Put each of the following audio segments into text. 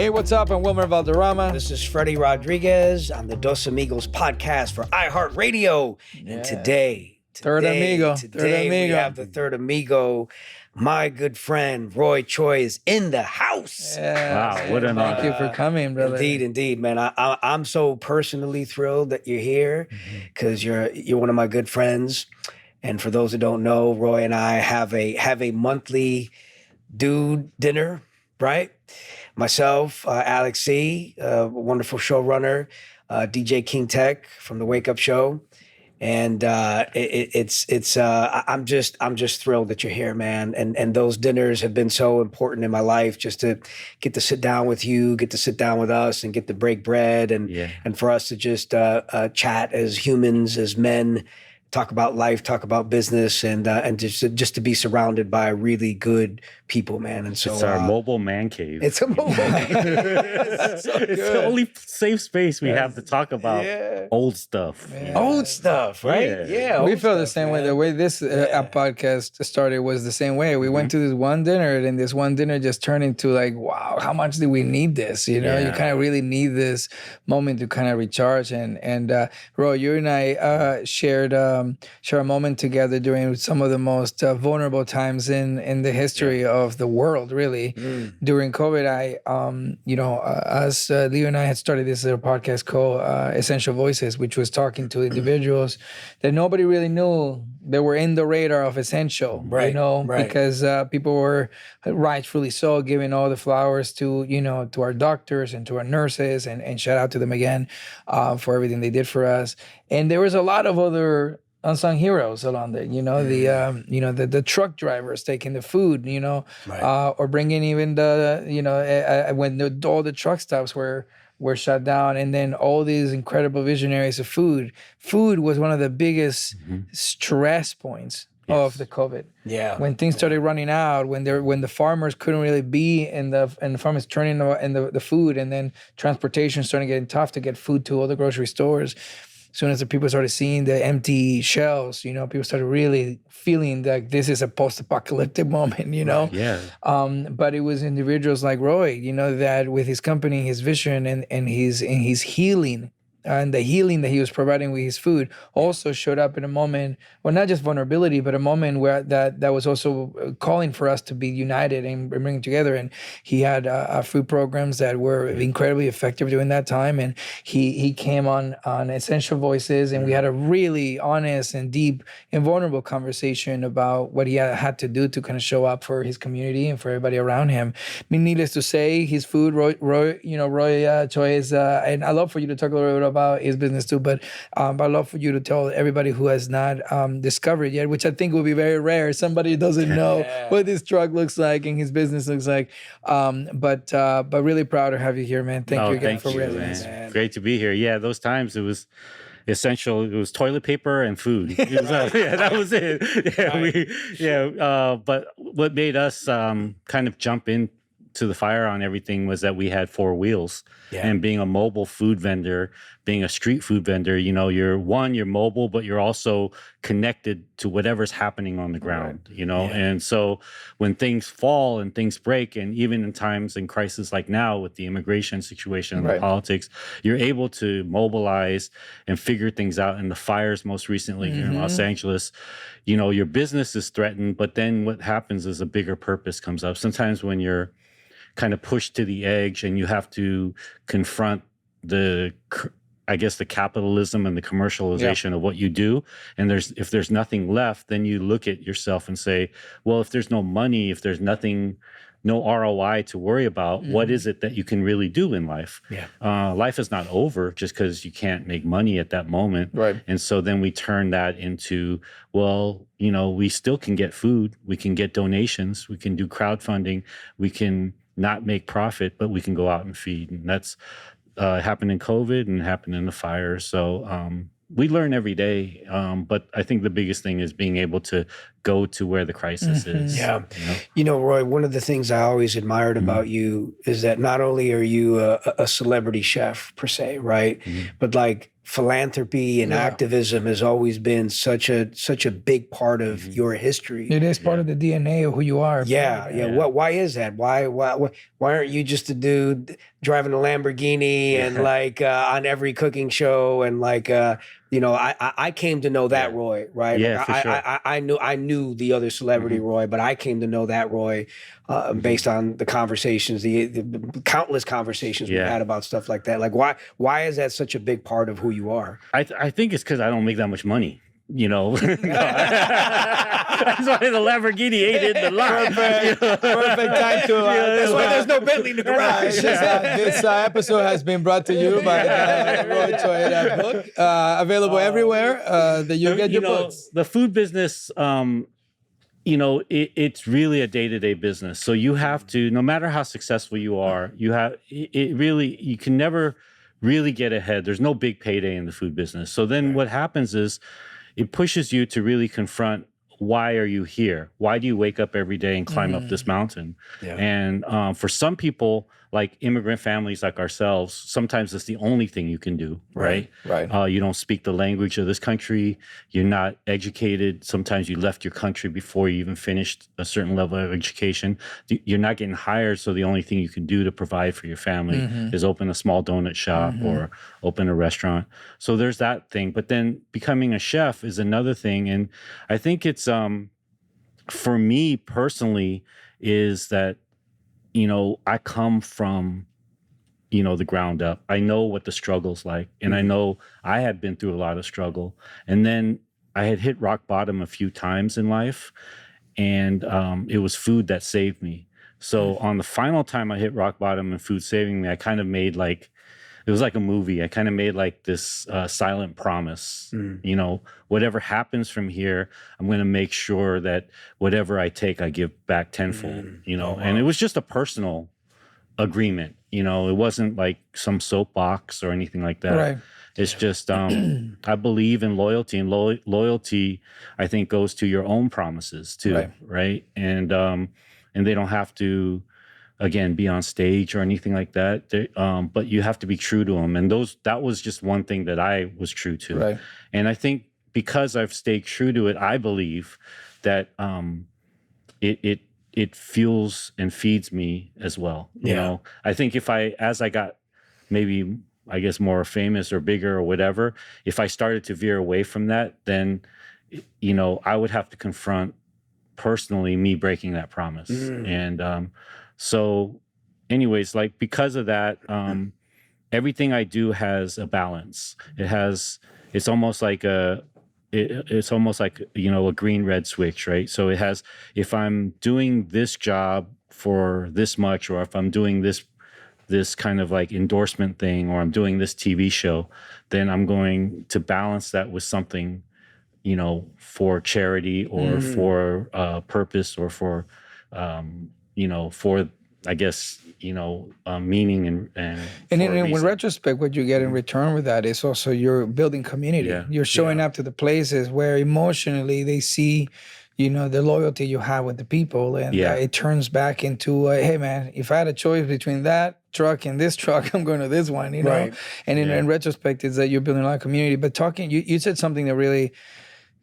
Hey, what's up? I'm Wilmer Valderrama. This is Freddy Rodriguez on the Dos Amigos podcast for iHeart Radio. And today Third amigo. we have the third amigo. My good friend Roy Choi is in the house. Yeah. Wow, what an honor. Thank you for coming, brother. Indeed, man. I'm so personally thrilled that you're here because you're one of my good friends. And for those who don't know, Roy and I have a monthly dude dinner, right? Myself, Alex C., a wonderful showrunner, DJ King Tech from the Wake Up Show, and I'm just thrilled that you're here, man. And those dinners have been so important in my life, just to get to sit down with you, get to sit down with us, and get to break bread, and for us to just chat as humans, as men. Talk about life, talk about business, and just to be surrounded by really good people, man. And so it's our mobile man cave. It's a mobile man cave. It's the only safe space we have to talk about old stuff. Old stuff, right? Yeah. We feel the same way. The way this podcast started was the same way. We went to this one dinner, and this one dinner just turned into like, wow, how much do we need this? You know, you kind of really need this moment to kind of recharge. And Roy, you and I shared a moment together during some of the most vulnerable times in the history of the world, really. During COVID, Leo and I had started this little podcast called Essential Voices, which was talking to individuals that nobody really knew they were in the radar of essential, because people were rightfully so giving all the flowers to our doctors and to our nurses, and shout out to them again for everything they did for us. And there was a lot of other unsung heroes along there, the truck drivers taking the food, or bringing even when all the truck stops were shut down, and then all these incredible visionaries of food. Food was one of the biggest stress points of the COVID. Yeah, when things started running out, when the farmers couldn't really be and the farmers turning in the food, and then transportation started getting tough to get food to all the grocery stores. As soon as the people started seeing the empty shelves, people started really feeling like this is a post-apocalyptic moment, Yeah. But it was individuals like Roy, that with his company, his vision, and his healing, and the healing that he was providing with his food also showed up in a moment, well, not just vulnerability, but a moment where that was also calling for us to be united and bringing together. And he had food programs that were incredibly effective during that time. And he came on Essential Voices, and we had a really honest and deep and vulnerable conversation about what he had to do to kind of show up for his community and for everybody around him. I mean, needless to say, his food, Roy Choi is, and I'd love for you to talk a little bit about his business too, but I'd love for you to tell everybody who has not discovered yet, which I think will be very rare. Somebody doesn't know what this truck looks like and his business looks like. But really proud to have you here, man. Thank you again for bringing this. Great to be here. Yeah, those times it was essential. It was toilet paper and food. It was, that was it. But what made us kind of jump in to the fire on everything was that we had four wheels. And being a mobile food vendor, being a street food vendor, you're mobile, but you're also connected to whatever's happening on the ground, And so when things fall and things break, and even in times in crisis like now with the immigration situation and the politics, you're able to mobilize and figure things out. And the fires most recently here in Los Angeles, your business is threatened, but then what happens is a bigger purpose comes up. Sometimes when you're kind of pushed to the edge and you have to confront the capitalism and the commercialization of what you do. And if there's nothing left, then you look at yourself and say, well, if there's no money, if there's nothing, no ROI to worry about, what is it that you can really do in life? Life is not over just because you can't make money at that moment. Right. And so then we turn that into, well, we still can get food. We can get donations. We can do crowdfunding. We can not make profit, but we can go out and feed. And that's happened in COVID and happened in the fire. So we learn every day. But I think the biggest thing is being able to go to where the crisis is. Yeah. Roy, one of the things I always admired about you is that not only are you a celebrity chef per se, right? But like philanthropy and activism has always been such a big part of your history. It is part of the DNA of who you are. Yeah. Why is that? Why aren't you just a dude driving a Lamborghini and like on every cooking show and like I came to know that Roy, right? Yeah, like, for sure. I knew the other celebrity Roy, but I came to know that Roy based on the conversations, the countless conversations we've had about stuff like that. Like why is that such a big part of who you are? I think it's because I don't make that much money. That's why the Lamborghini ain't in the lot. Perfect time to. That's why there's no Bentley in the garage. This episode has been brought to you by Roy Choi, that book, available everywhere that you get your books. The food business, it's really a day-to-day business. So you have to, no matter how successful you are, you can never really get ahead. There's no big payday in the food business. So then what happens is, it pushes you to really confront, why are you here? Why do you wake up every day and climb up this mountain? Yeah. And for some people, like immigrant families like ourselves, sometimes it's the only thing you can do, right? Right. You don't speak the language of this country. You're not educated. Sometimes you left your country before you even finished a certain level of education. You're not getting hired, so the only thing you can do to provide for your family is open a small donut shop or open a restaurant. So there's that thing. But then becoming a chef is another thing. And I think it's, for me personally, is that, I come from, the ground up. I know what the struggle's like. And I know I had been through a lot of struggle. And then I had hit rock bottom a few times in life. And it was food that saved me. So on the final time I hit rock bottom and food saving me, I kind of made it was like a movie. I kind of made like this silent promise, whatever happens from here, I'm going to make sure that whatever I take, I give back tenfold, and it was just a personal agreement. It wasn't like some soapbox or anything like that. Right. It's just, I believe in loyalty, and loyalty, I think, goes to your own promises too. Right. And they don't have to, again, be on stage or anything like that. But you have to be true to them. And that was just one thing that I was true to. Right. And I think because I've stayed true to it, I believe that it fuels and feeds me as well. You know, I think as I got maybe, I guess, more famous or bigger or whatever, if I started to veer away from that, then, I would have to confront personally me breaking that promise. And, so anyways, like, because of that, everything I do has a balance. It's almost like a green red switch, right? So it has, if I'm doing this job for this much, or if I'm doing this kind of like endorsement thing, or I'm doing this TV show, then I'm going to balance that with something, for charity or for purpose, or for, for, I guess, meaning and in retrospect, what you get in return with that is also you're building community. Yeah. You're showing up to the places where emotionally they see, the loyalty you have with the people, and it turns back into, hey man, if I had a choice between that truck and this truck, I'm going to this one, Right. And in retrospect, it's that you're building a lot of community. But you said something that really,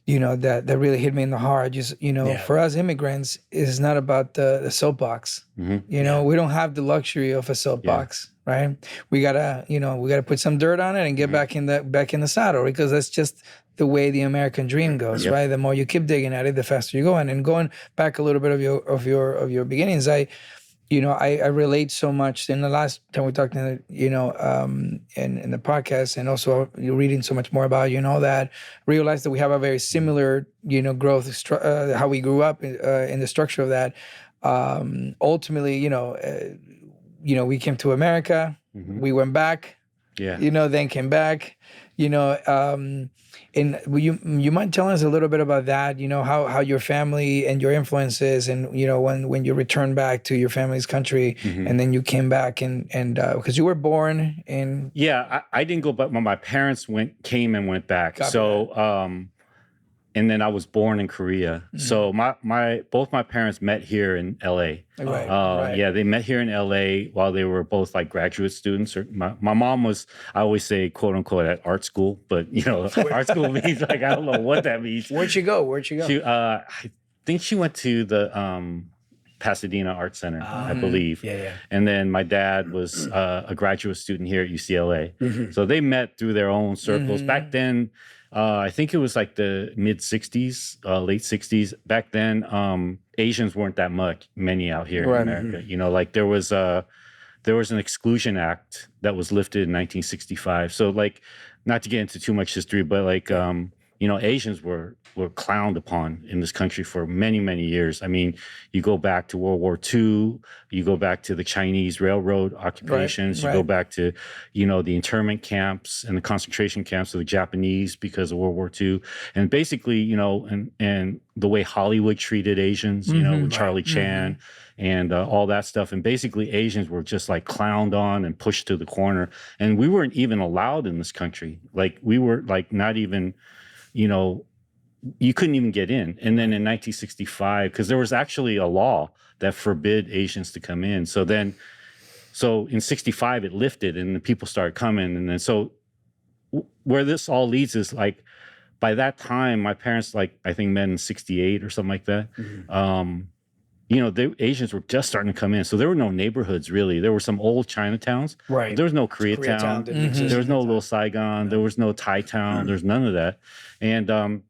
that really hit me in the heart. Just, for us immigrants, it's not about the soapbox. We don't have the luxury of a soapbox, right? We gotta put some dirt on it and get back in the saddle, because that's just the way the American dream goes, right? The more you keep digging at it, the faster you go. And going back a little bit of your beginnings, I relate so much. In the last time we talked, in the podcast, and also you're reading so much more about, that realize that we have a very similar, growth, how we grew up in the structure of that. Ultimately, we came to America, we went back, then came back, and you mind telling us a little bit about that? How your family and your influences, and when you returned back to your family's country, and then you came back and because you were born in. Yeah, I didn't go, but my parents came and went back. So and then I was born in Korea. So both my parents met here in LA. Right. Yeah, they met here in LA while they were both like graduate students. Or my mom was, I always say, quote unquote, at art school, but art school means like, I don't know what that means. Where'd she go? I think she went to the Pasadena Art Center, I believe. Yeah. And then my dad was a graduate student here at UCLA. So they met through their own circles. Back then, I think it was like the mid 60s, late 60s. Back then, Asians weren't that many out here in America. Like there was an exclusion act that was lifted in 1965. So like, not to get into too much history, but like, Asians were clowned upon in this country for many, many years. I mean, you go back to World War II, you go back to the Chinese railroad occupations, you go back to, the internment camps and the concentration camps of the Japanese because of World War II. And basically, and the way Hollywood treated Asians, with Charlie Chan and all that stuff. And basically Asians were just like clowned on and pushed to the corner. And we weren't even allowed in this country. Like we were like not even, you couldn't even get in. And then in 1965, because there was actually a law that forbid Asians to come in. So in 65, it lifted and the people started coming. And then so where this all leads is like, by that time, my parents, like, I think met in 68 or something like that. The Asians were just starting to come in. So there were no neighborhoods, really. There were some old Chinatowns. Right. There was no Koreatown. There was no Little Saigon. There was no Thai town. There's none of that. And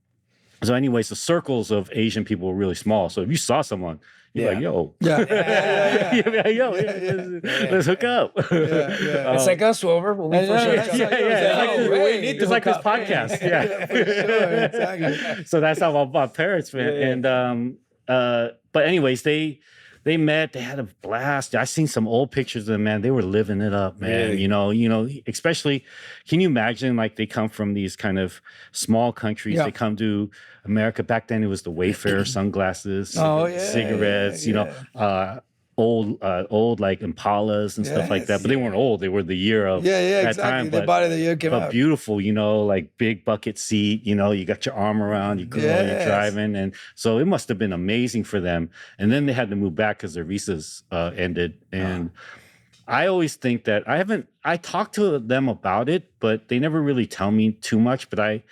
so anyways, the circles of Asian people were really small. So if you saw someone, you're like, yo. You'd be like, yo, let's hook up. It's like us, Wilmer. When we first It's like this podcast. For sure, exactly. So that's how my parents met. And but anyways, they met, they had a blast. I seen some old pictures of them, man. They were living it up, man. Especially, can you imagine like they come from these kind of small countries, they come to America. Back then it was the Wayfarer sunglasses, cigarettes, old like Impalas and stuff like that. But they weren't old. They were the year of that exactly. time. The body of the year came out. But beautiful, like big bucket seat, you got your arm around, you're driving. And so it must have been amazing for them. And then they had to move back because their visas ended. And I always think that I talked to them about it, but they never really tell me too much. But I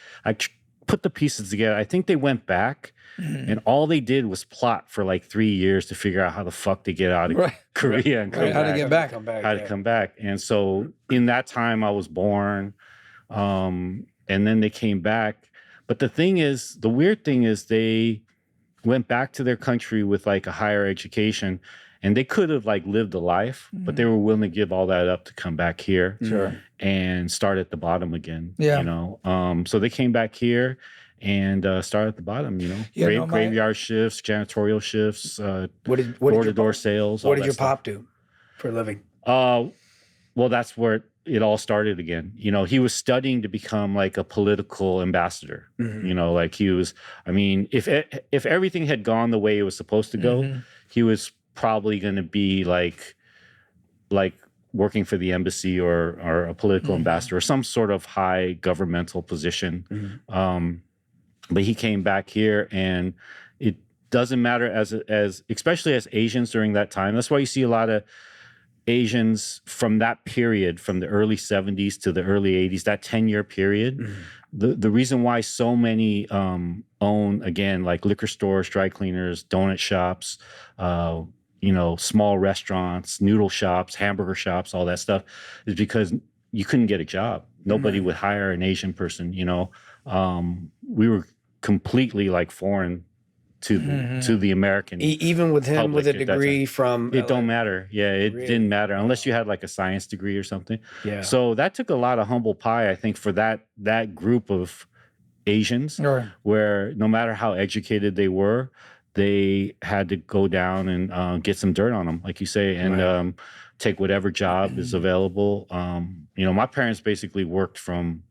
put the pieces together. I think they went back. And all they did was plot for like 3 years to figure out how the fuck to get out of Korea and come back. How to get back. How to come back. And so in that time I was born, and then they came back. But the weird thing is they went back to their country with like a higher education, and they could have like lived a life, but they were willing to give all that up to come back here and start at the bottom again. So they came back here and start at the bottom, graveyard shifts, janitorial shifts, door-to-door sales. What did your pop do for a living? Well, that's where it all started again. He was studying to become like a political ambassador. Like he was, if everything had gone the way it was supposed to go, he was probably going to be like working for the embassy or a political ambassador or some sort of high governmental position. But he came back here, and it doesn't matter as especially as Asians during that time. That's why you see a lot of Asians from that period, from the early 70s to the early 80s, that 10-year period. The reason why so many own, again, like liquor stores, dry cleaners, donut shops, small restaurants, noodle shops, hamburger shops, all that stuff, is because you couldn't get a job. Nobody would hire an Asian person. We were completely like foreign to the American. Even with him with a degree from it don't matter. It didn't matter unless you had like a science degree or something. So that took a lot of humble pie, I think, for that group of Asians, where no matter how educated they were, they had to go down and get some dirt on them, like you say, and take whatever job is available. My parents basically worked from,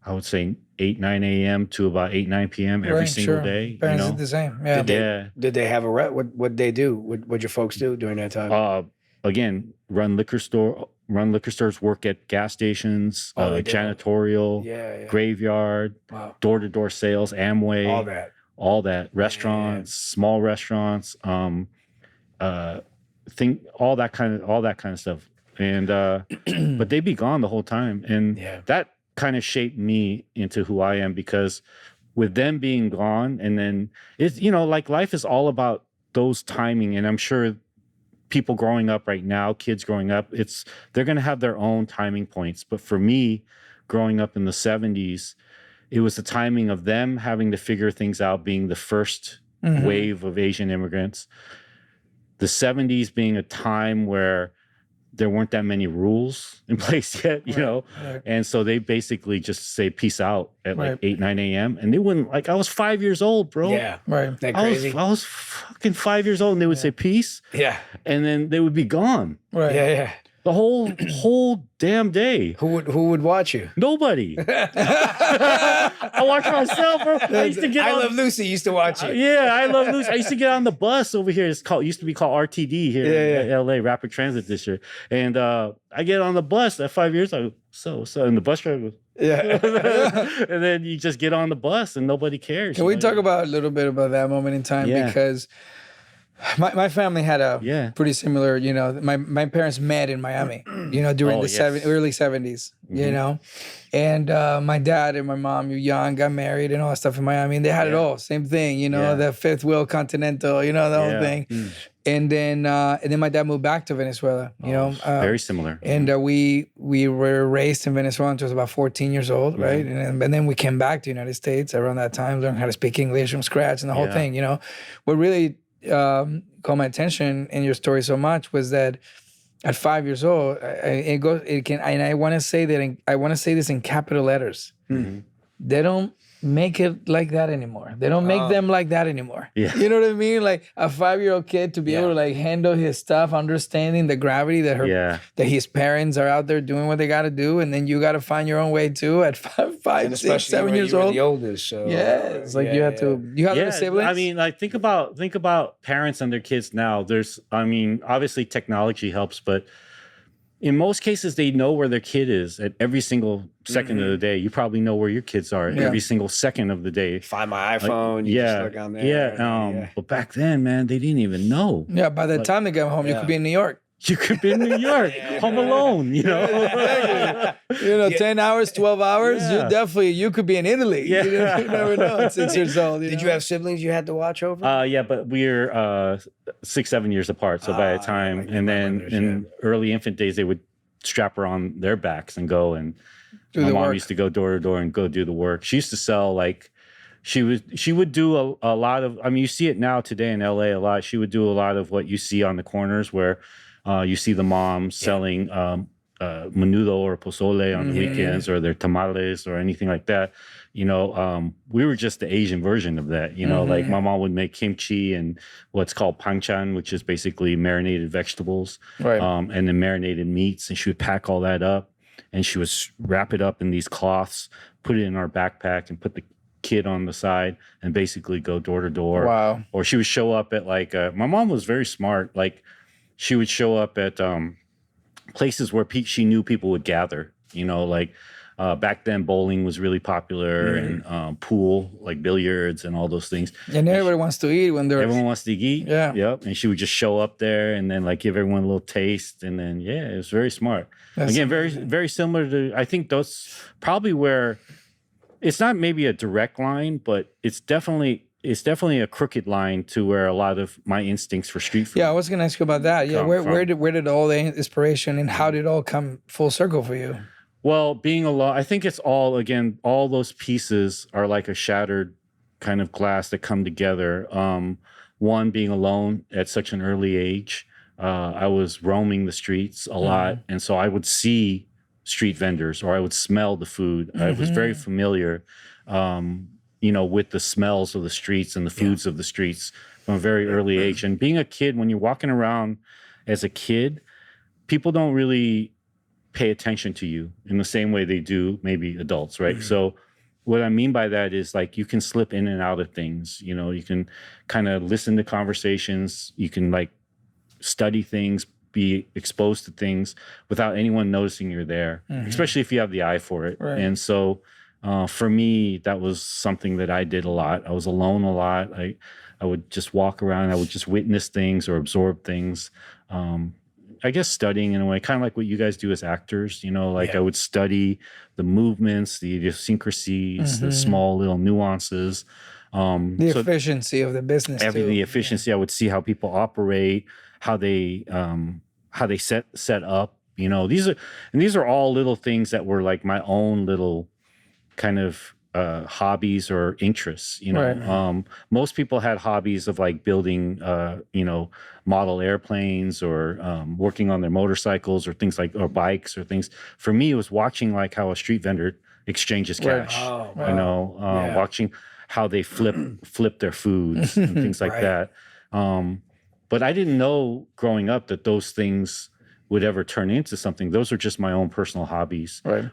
I would say, 8, 9 a.m. to about 8, 9 p.m. every single day. Parents did the same. Did they have a what did they do? What'd your folks do during that time? Again, run liquor store. run liquor stores, work at gas stations, janitorial, graveyard, door-to-door sales, Amway, all that restaurants, small restaurants, all that kind of stuff. And but they'd be gone the whole time, and that kind of shaped me into who I am, because with them being gone, and then it's, you know, like life is all about those timing. And I'm sure people growing up right now, kids growing up, they're going to have their own timing points. But for me, growing up in the 70s, it was the timing of them having to figure things out, being the first wave of Asian immigrants. The 70s being a time where there weren't that many rules in place yet, you know? Right. And so they basically just say peace out at like 8, 9 a.m. And they wouldn't, like, I was 5 years old, bro. Yeah. Right. That crazy? I was fucking 5 years old, and they would say peace. Yeah. And then they would be gone. Right. Yeah. The whole damn day. Who would watch you? Nobody. I watch myself, bro. I Love Lucy used to watch you. Yeah, I Love Lucy. I used to get on the bus over here. It used to be called RTD here in LA, Rapid Transit District. And I get on the bus at 5 years. I go, so, and the bus driver goes, and then you just get on the bus and nobody cares. Can we talk about a little bit about that moment in time? Because my family had a pretty similar, you know, my parents met in Miami, you know, during the early 70s, you know, and my dad and my mom, you're young, got married and all that stuff in Miami, and they had it all, same thing, you know, the fifth wheel Continental, you know, the whole thing. And then my dad moved back to Venezuela, you know. Very similar. And we were raised in Venezuela until I was about 14 years old, right? And then we came back to the United States around that time, learned how to speak English from scratch and the whole thing, you know. What really caught my attention in your story so much was that at 5 years old, and I want to say this in capital letters. They don't make it like that anymore. They don't make them like that anymore. Yeah. You know what I mean? Like a 5-year-old kid to be able to like handle his stuff, understanding the gravity that his parents are out there doing what they got to do, and then you got to find your own way too at 5, 6, 7 years old. The oldest, so it's like you have the siblings. I mean, like think about parents and their kids now. Obviously technology helps, but in most cases, they know where their kid is at every single second of the day. You probably know where your kids are every single second of the day. Find my iPhone. You just look on there. But back then, man, they didn't even know. Yeah, by the time they got home, you could be in New York. You could be in New York, home alone, you know. 10 hours, 12 hours, you could be in Italy. Yeah. You never know at 6 years old. Did you have siblings you had to watch over? Yeah, but we're 6, 7 years apart. So by the time, and then in early infant days, they would strap her on their backs and go, and my mom used to go door to door and go do the work. She used to sell, like, she would do a lot of, I mean, you see it now today in LA a lot. She would do a lot of what you see on the corners where you see the mom selling menudo or pozole on the weekends, or their tamales or anything like that. You know, we were just the Asian version of that. You know, like my mom would make kimchi and what's called panchan, which is basically marinated vegetables, and then marinated meats. And she would pack all that up, and she would wrap it up in these cloths, put it in our backpack, and put the kid on the side, and basically go door to door. Wow. Or she would show up at like, my mom was very smart. Like, she would show up at places where she knew people would gather. You know, like back then bowling was really popular, and pool, like billiards and all those things. And everybody wants to eat when everyone wants to eat. Yeah. Yep. And she would just show up there and then like give everyone a little taste. And then, it was very smart. Again, very, very similar to, I think that's probably where, it's not maybe a direct line, but it's definitely a crooked line to where a lot of my instincts for street food. Yeah, I was going to ask you about that. Yeah, where did all the inspiration and how did it all come full circle for you? Well, being alone, I think it's all those pieces are like a shattered kind of glass that come together. One, being alone at such an early age, I was roaming the streets a lot, and so I would see street vendors, or I would smell the food. I was very familiar, with the smells of the streets and the foods of the streets from a very early age. And being a kid, when you're walking around as a kid, people don't really pay attention to you in the same way they do maybe adults, right? So what I mean by that is like you can slip in and out of things. You can kind of listen to conversations. You can like study things be exposed to things without anyone noticing you're there, especially if you have the eye for it. Right. And so for me, that was something that I did a lot. I was alone a lot. I would just walk around. I would just witness things or absorb things. I guess studying in a way, kind of like what you guys do as actors, I would study the movements, the idiosyncrasies, the small little nuances. The efficiency of the business. The efficiency. I would see how people operate, how they set up. These are all little things that were like my own little kind of hobbies or interests. Right. Most people had hobbies of like building, model airplanes or working on their motorcycles or things like, or bikes or things. For me, it was watching like how a street vendor exchanges cash. Oh, wow. Watching how they flip their foods and things like that. But I didn't know growing up that those things would ever turn into something. Those are just my own personal hobbies. Right.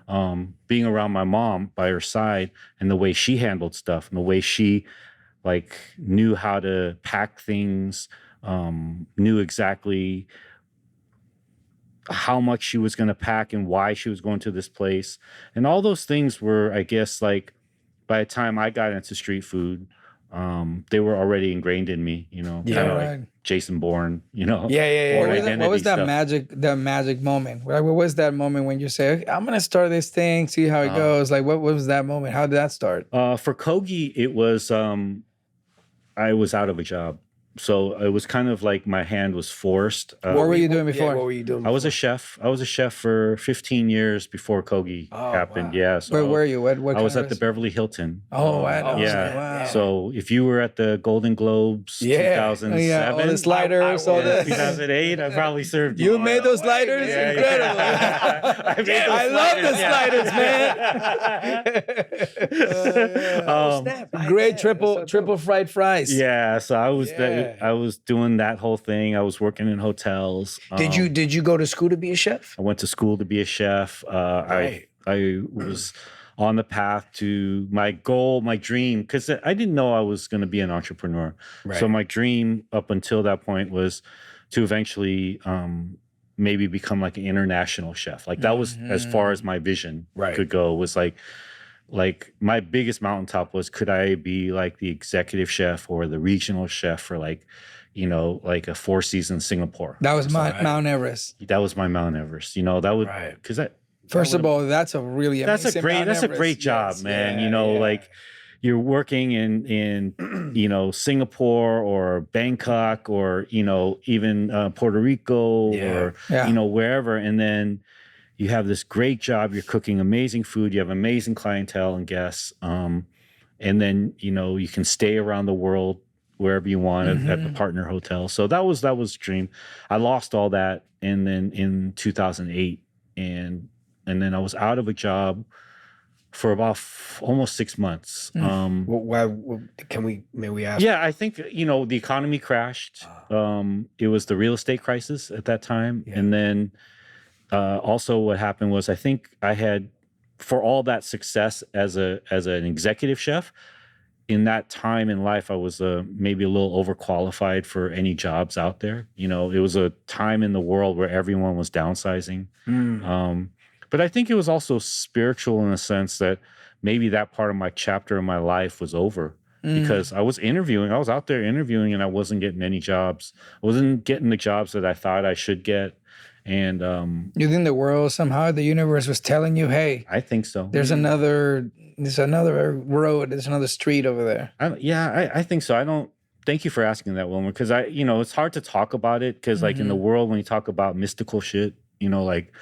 Being around my mom by her side and the way she handled stuff and the way she like knew how to pack things, knew exactly how much she was going to pack and why she was going to this place. And all those things were, I guess, like by the time I got into street food, they were already ingrained in me, kind of like Jason Bourne, Yeah. What was that magic moment? What was that moment when you say, okay, I'm going to start this thing, see how it goes? Like, what was that moment? How did that start? For Kogi, it was, I was out of a job. So it was kind of like my hand was forced. What were you doing before? Yeah, what were you doing before? I was a chef. I was a chef for 15 years before Kogi happened. Wow. Yeah. So Where were you? What I was at the Beverly Hilton. Oh, wow. Yeah. Wow. So if you were at the Golden Globes 2007, all the sliders, all the 2008, I probably served you. You made those sliders? Yeah, Incredible. I love the sliders, man. Great triple fried fries. Yeah, so I was doing that whole thing. I was working in hotels. Did you go to school to be a chef? I went to school to be a chef. I was on the path to my goal, my dream, because I didn't know I was going to be an entrepreneur. Right. So my dream up until that point was to eventually maybe become like an international chef. Like that was as far as my vision could go. Was like my biggest mountaintop was, could I be like the executive chef or the regional chef for like a 4 Seasons Singapore. That was Mount Everest. That was my Mount Everest. That would, because First of all, that's a really amazing that's a great job, man. Like you're working in Singapore or Bangkok or even Puerto Rico or wherever, and then you have this great job. You're cooking amazing food. You have amazing clientele and guests, and then you can stay around the world wherever you want at the partner hotel. So that was the dream. I lost all that, and then in 2008, and then I was out of a job for about almost 6 months. Why may we ask? Yeah, I think the economy crashed. It was the real estate crisis at that time, and then also what happened was, I think I had, for all that success as an executive chef, in that time in life, I was maybe a little overqualified for any jobs out there. It was a time in the world where everyone was downsizing. But I think it was also spiritual in the sense that maybe that part of my chapter in my life was over, because I was out there interviewing, and I wasn't getting any jobs. I wasn't getting the jobs that I thought I should get. And you think the world, somehow the universe was telling you, hey, I think so. There's another road, there's another street over there. I think so. Thank you for asking that, Wilmer, because it's hard to talk about it, because like in the world, when you talk about mystical shit, like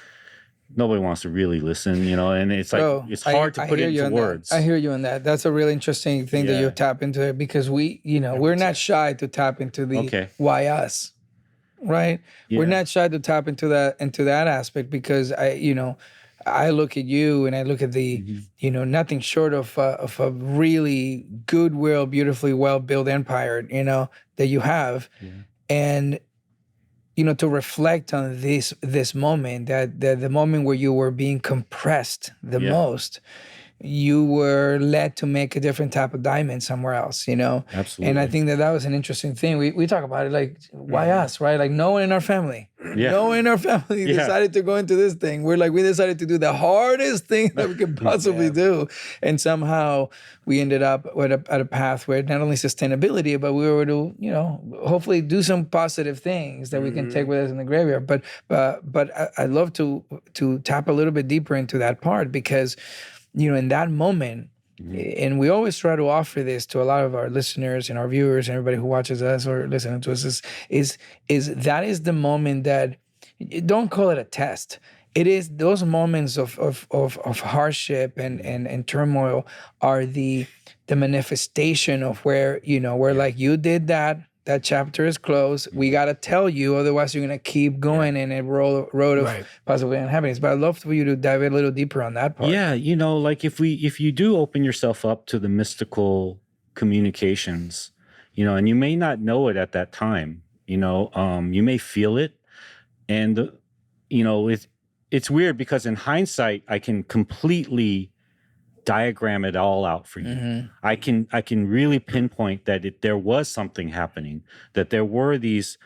nobody wants to really listen, and it's like, it's hard to put it into words. I hear you on that. That's a really interesting thing that you tap into it, because we're not shy to tap into the why us. Right. Yeah. We're not shy to tap into that aspect, because I look at you and I look at the, nothing short of a really goodwill, beautifully well-built empire, that you have. Yeah. And, to reflect on this moment, that the moment where you were being compressed the most, you were led to make a different type of diamond somewhere else, Absolutely. And I think that was an interesting thing. We talk about it like, why us, right? Like no one in our family, decided to go into this thing. We decided to do the hardest thing that we could possibly do. And somehow we ended up at a path where not only sustainability, but we were to, hopefully do some positive things that we can take with us in the graveyard. But I'd love to tap a little bit deeper into that part because, in that moment, and we always try to offer this to a lot of our listeners and our viewers and everybody who watches us or listening to us is that is the moment that, don't call it a test. It is those moments of hardship and turmoil are the manifestation of where, where like you did that chapter is closed. We got to tell you, otherwise you're going to keep going in a road of possibly unhappiness. But I'd love for you to dive a little deeper on that part. Yeah, like if you do open yourself up to the mystical communications, and you may not know it at that time, you may feel it. And, it's weird because in hindsight, I can completely diagram it all out for you. I can really pinpoint that there was something happening, that there were these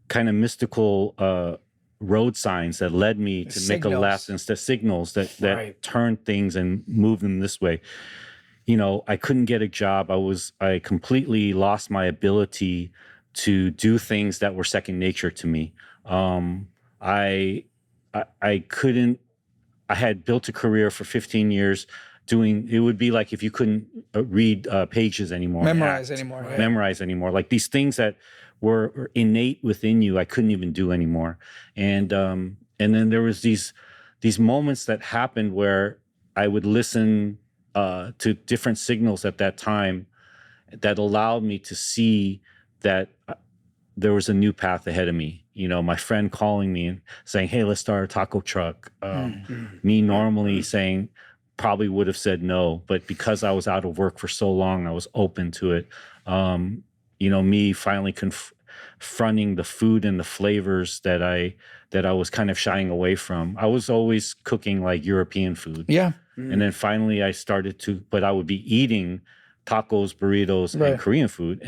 kind of mystical road signs that led me to make a left, instead signals that turned things and moved them this way. I couldn't get a job. I completely lost my ability to do things that were second nature to me. I couldn't. I had built a career for 15 years. It would be like if you couldn't read pages anymore, memorize anymore, like these things that were innate within you, I couldn't even do anymore. And then there was these moments that happened where I would listen to different signals at that time that allowed me to see that there was a new path ahead of me. My friend calling me and saying, "Hey, let's start a taco truck." Me normally saying, probably would have said no, but because I was out of work for so long, I was open to it. Me finally confronting the food and the flavors that I was kind of shying away from. I was always cooking like European food. Yeah. And then finally I started but I would be eating tacos, burritos, and Korean food.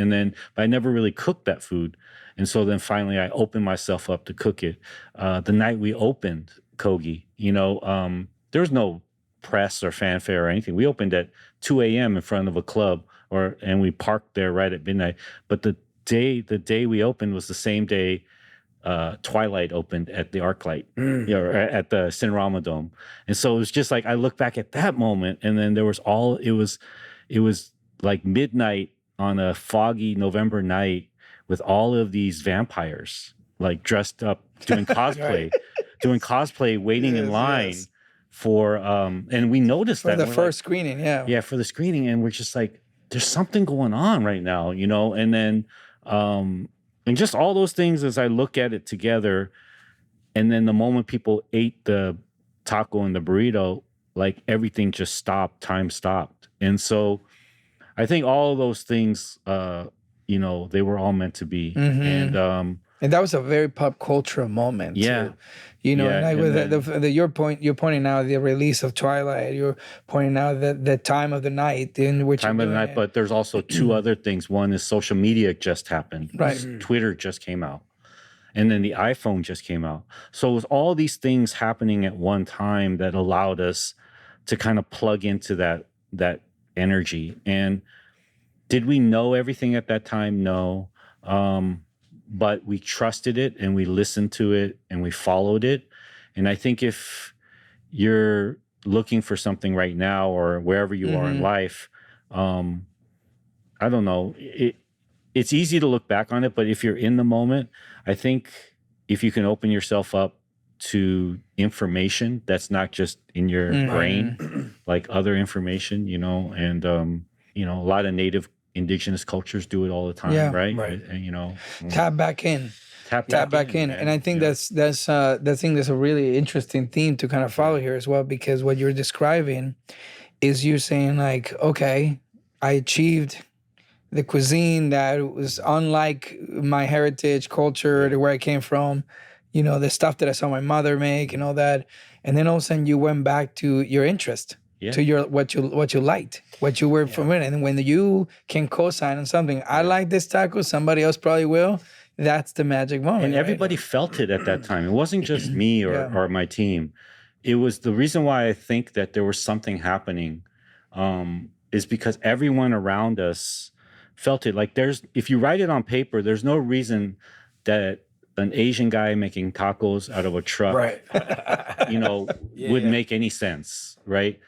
But I never really cooked that food. And so then finally I opened myself up to cook it. The night we opened Kogi, there was no press or fanfare or anything. We opened at 2 a.m. in front of a club, and we parked there right at midnight. But the day we opened was the same day Twilight opened at the ArcLight, at the Cinerama Dome. And so it was just like I look back at that moment, and then it was like midnight on a foggy November night with all of these vampires like dressed up doing cosplay, waiting in line. For and we noticed that for the first screening, for the screening, and we're just like, there's something going on right now, and then and just all those things as I look at it together, and then the moment people ate the taco and the burrito, like everything just stopped, time stopped. And so I think all of those things they were all meant to be. And that was a very pop culture moment. Yeah. Too. You're pointing out the release of Twilight. You're pointing out the time of the night in which but there's also two other things. One is social media just happened. Right. Twitter just came out. And then the iPhone just came out. So it was all these things happening at one time that allowed us to kind of plug into that energy. And did we know everything at that time? No. But we trusted it and we listened to it and we followed it. And I think if you're looking for something right now or wherever you are in life, I don't know, it's easy to look back on it, but if you're in the moment, I think if you can open yourself up to information that's not just in your brain, like other information, and a lot of native indigenous cultures do it all the time, right? And, tap back in. Tap back in. And I think that's a really interesting theme to kind of follow here as well, because what you're describing is you saying like, okay, I achieved the cuisine that was unlike my heritage culture, to where I came from, the stuff that I saw my mother make and all that. And then all of a sudden you went back to your interest. to your what you liked, what you were familiar. And when you can co-sign on something, I like this taco, somebody else probably will. That's the magic moment. And everybody felt it at that time. It wasn't just me or my team. It was the reason why I think that there was something happening is because everyone around us felt it. Like if you write it on paper, there's no reason that an Asian guy making tacos out of a truck, would make any sense, right?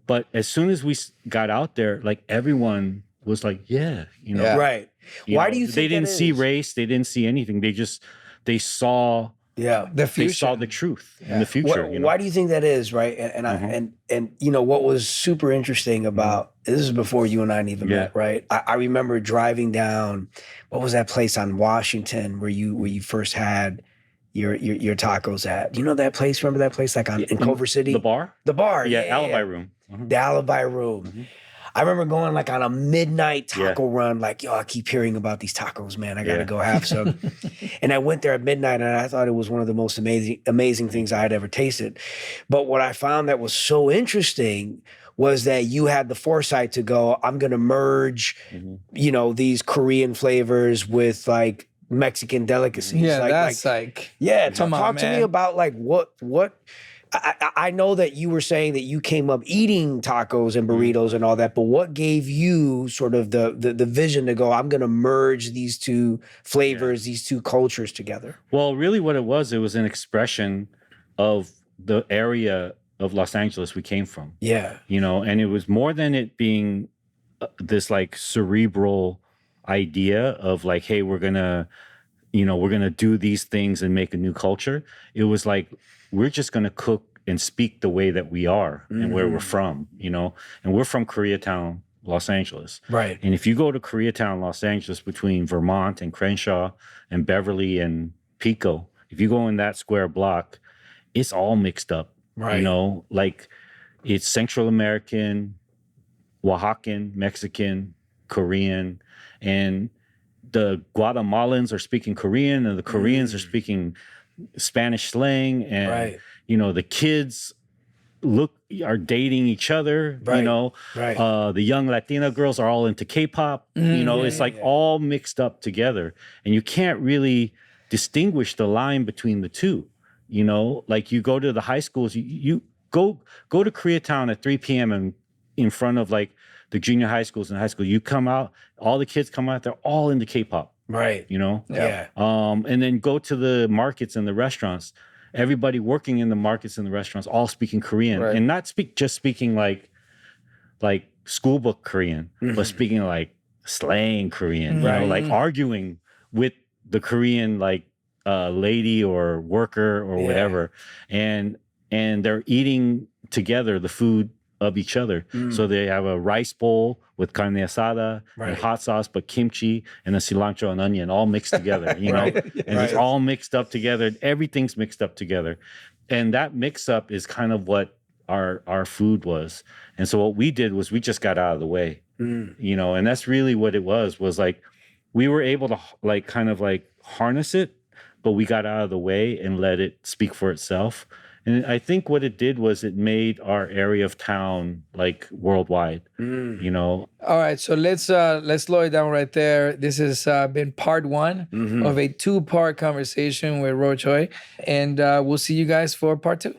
But as soon as we got out there, like everyone was like, right. Why do you think they didn't see race? They didn't see anything. They saw the future. They saw the truth in the future. Why do you think that is, right? And what was super interesting about this is before you and I even met, right? I remember driving down. What was that place on Washington where you first had your tacos at? Do you know that place? Remember that place, like in Culver City? The bar. Alibi Room. The Alibi Room. I remember going like on a midnight taco run, like, I keep hearing about these tacos, man. I got to go have some. And I went there at midnight and I thought it was one of the most amazing things I had ever tasted. But what I found that was so interesting was that you had the foresight to go, I'm going to merge, these Korean flavors with like Mexican delicacies. Talk to me about like what I know that you were saying that you came up eating tacos and burritos and all that, but what gave you sort of the vision to go, I'm going to merge these two flavors, these two cultures together? Well, really what it was an expression of the area of Los Angeles we came from. Yeah. And it was more than it being this like cerebral idea of like, hey, we're going to do these things and make a new culture. It was like, we're just going to cook and speak the way that we are and where we're from, and we're from Koreatown, Los Angeles. Right. And if you go to Koreatown, Los Angeles, between Vermont and Crenshaw and Beverly and Pico, if you go in that square block, it's all mixed up. Right. Like it's Central American, Oaxacan, Mexican, Korean, and the Guatemalans are speaking Korean and the Koreans are speaking Spanish slang, and the kids are dating each other. The young Latina girls are all into K-pop. It's like all mixed up together, and you can't really distinguish the line between the two. Like you go to the high schools, you go to Koreatown at 3 p.m. and in front of like the junior high schools and high school, you come out, all the kids come out, they're all into K-pop. Right. And then go to the markets and the restaurants. Everybody working in the markets and the restaurants all speaking Korean, and not speaking like schoolbook Korean, but speaking like slang Korean. Like arguing with the Korean like lady or worker or whatever, and they're eating together the food of each other. So they have a rice bowl with carne asada and hot sauce, but kimchi and a cilantro and onion all mixed together, and it's all mixed up together. Everything's mixed up together. And that mix up is kind of what our food was. And so what we did was we just got out of the way, and that's really what it was like, we were able to like kind of like harness it, but we got out of the way and let it speak for itself. And I think what it did was it made our area of town like worldwide, All right, so let's slow it down right there. This has been part one of a 2-part conversation with Roy Choi, and we'll see you guys for part 2.